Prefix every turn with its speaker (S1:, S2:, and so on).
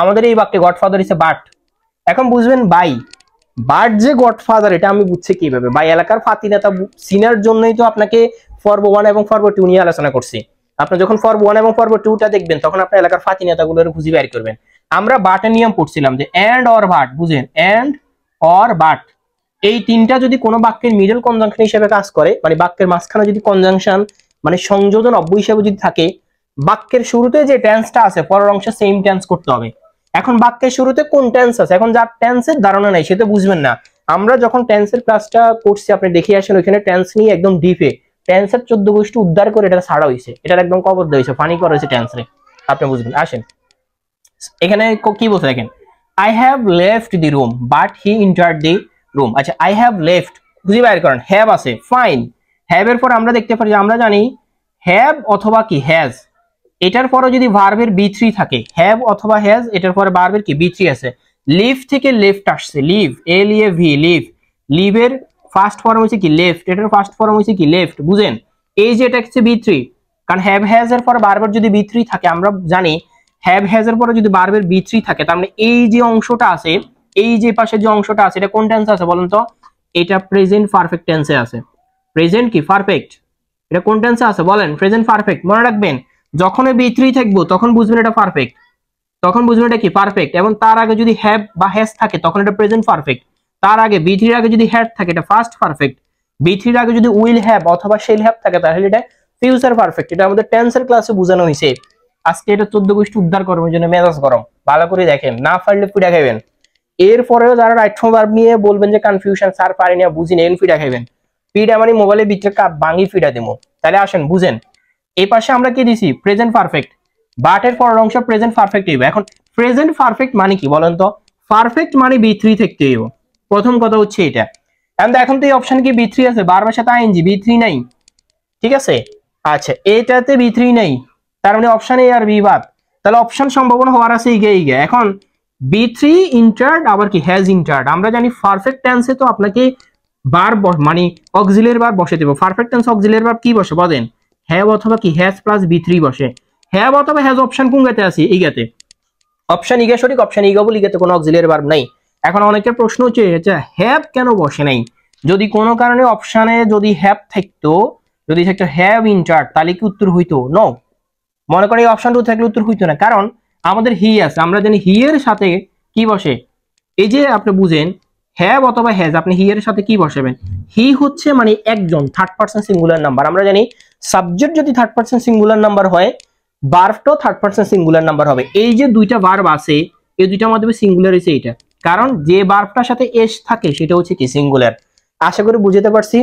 S1: আমাদের এই বাক্যে গডফাদার ইজ এ বাট। এখন বুঝবেন বাই, বাট যে গডফাদার এটা আমি বুঝছি কিভাবে, বাই এলাকার ফাতি নেতা সিনার জন্যই তো আপনাকে পর্ব 1 এবং পর্ব 2 নিয়ে আলোচনা করছি। আপনি যখন পর্ব 1 এবং পর্ব 2টা দেখবেন তখন আপনার এলাকার ফাতি নেতাগুলোর খুঁজে বের করবেন। আমরা বাটের নিয়ম পড়ছিলাম যে এন্ড অর বাট, বুঝেন, এন্ড অর বাট এই তিনটা যদি কোনো বাক্যের মিডল কনজাংশন হিসেবে কাজ করে, মানে বাক্যের মাঝখানে যদি কনজাংশন মানে সংযোজন অব্যয় হিসেবে যদি থাকে, বাক্যের শুরুতে যে টেন্সটা আছে পরের অংশে সেম টেন্স করতে হবে। এখন বাক্যের শুরুতে কোন টেন্স আছে, এখন যার টেন্সের ধারণা নাই সে তো বুঝবেন না। আমরা যখন টেন্সের ক্লাসটা করছি আপনি দেখে আসেন, ওইখানে টেন্স নিয়ে একদম ডিপে টেন্সের 14 গোষ্ঠী উদ্ধার করে এটা ছাড়া হয়েছে, এটার একদম কবর দেওয়া হয়েছে, ফানি করা হয়েছে টেন্সরে, আপনি বুঝবেন। আসেন এখানে কি বলছে দেখেন, I have left the room but he entered the room. আচ্ছা আই হ্যাভ লেফট খুঁজে বের করেন, হ্যাভ আছে, ফাইন। হ্যাভ এর পর আমরা দেখতে পারি, আমরা জানি হ্যাভ অথবা কি হ্যাজ, এটার পরে যদি ভার্বের বি3 থাকে, হ্যাভ অথবা হ্যাজ, এটার পরে ভার্বের কি বি3 আছে। লিভ থেকে লেফট আসছে, leave L A V, leave, লিভের first form হচ্ছে কি লেফট, এটার ফার্স্ট ফর্ম হচ্ছে কি লেফট, বুঝেন। এই যে এটা হচ্ছে বি3, কারণ হ্যাভ হ্যাজ এর পরে ভার্বের যদি বি3 থাকে, আমরা জানি হ্যাভ হ্যাজ এর পরে যদি ভার্বের বি3 থাকে, তার মানে এই যে অংশটা আছে, এই যে পাশে যে অংশটা আছে এটা কোন টেন্সে আছে বলেন তো? এটা প্রেজেন্ট পারফেক্ট টেন্সে আছে। প্রেজেন্ট কি পারফেক্ট, এটা কোন টেন্সে আছে বলেন? Present perfect. মনে রাখবেন যখন বি3 থাকবো তখন বুঝবেন এটা পারফেক্ট, তখন বুঝবেন এটা কি পারফেক্ট। এবং তার আগে যদি হ্যাভ বা হ্যাজ থাকে তখন এটা প্রেজেন্ট পারফেক্ট। তার আগে বি3 এর আগে যদি হ্যাড থাকে এটা ফার্স্ট পারফেক্ট। বি3 এর আগে যদি উইল হ্যাভ অথবা শেল হ্যাভ থাকে তাহলে এটা ফিউচার পারফেক্ট। এটা আমাদের টেন্সের ক্লাসে বোঝানো হয়েছে। আজকে এটা 14 গোষ্ঠী উদ্ধার করবার জন্য মেজাজ গরম, ভালো করে দেখেন, না পারলে পিঠা খাইবেন। এরপরেও যারা রাইট ফর্ম ভার্ব নিয়ে বলবেন যে কনফিউশন স্যার পারি না বুঝি না, এন পিঠা খাইবেন। পিঠা মানে মোবাইলের ভিতরে কাপ ভাঙি পিঠা দেবো। তাহলে আসেন বুঝেন, এই পাশে আমরা কি দিছি? Present perfect. বাটের পরের অংশ প্রেজেন্ট পারফেক্ট হইবে। এখন প্রেজেন্ট পারফেক্ট মানে কি বলেন তো? পারফেক্ট মানে বি3 থাকতে হইব, প্রথম কথা হচ্ছে এটা। এখন তো এই অপশন কি বি3 আছে, বারবার সাথে আইএনজি, বি3 নাই, ঠিক আছে। আচ্ছা এটাতে বি3 নাই, তার মানে অপশন এ আর বি বাদ, তাহলে অপশন সম্ভাবনা হওয়ার আছে ইগে। এখন বি3 ইন্টার্ড আবার কি হ্যাজ ইন্টার্ড। আমরা জানি পারফেক্ট টেন্সে তো আপনাকে ভার্ব মানে অক্সিলিয়ারি ভার্ব বসে দেব। পারফেক্ট টেন্স অক্সিলিয়ারি ভার্ব কি বসে বলেন? হ্যাভ অথবা কি হ্যাজ প্লাস বি3 বসে। হ্যাভ অথবা হ্যাজ অপশন কোন গাতে আছে? ইগাতে। অপশন ইগে সঠিক, অপশন ইগা বলি ইগাতে কোনো অক্সিলিয়ারি ভার্ব নাই। এখন অনেকের প্রশ্ন হচ্ছে হ্যাভ কেন বসে নাই? যদি কোনো কারণে অপশনে যদি হ্যাভ থাকতো, যদি থাকতো হ্যাভ ইন্টার্ড, তাহলে কি উত্তর হইতো? নো। মনে করেন এই অপশন 2 থাকলে উত্তর হইতো না, কারণ আমাদের হি আছে। আমরা জানি হি এর সাথে কি বসে, এই যে আপনি বুঝেন হ্যাভ অথবা হ্যাজ, আপনি হি এর সাথে কি বসাবেন? হি হচ্ছে মানে একজন, থার্ড পারসন সিঙ্গুলার নাম্বার। আমরা জানি সাবজেক্ট যদি থার্ড পারসন সিঙ্গুলার নাম্বার হয়, ভার্বটাও থার্ড পারসন সিঙ্গুলার নাম্বার হবে। এই যে দুইটা ভার্ব আছে এই দুইটার মধ্যে সিঙ্গুলার হচ্ছে এইটা, কারণ যে ভার্বটার সাথে এস থাকে সেটা হচ্ছে কি সিঙ্গুলার। আশা করি বুঝতে পারছি।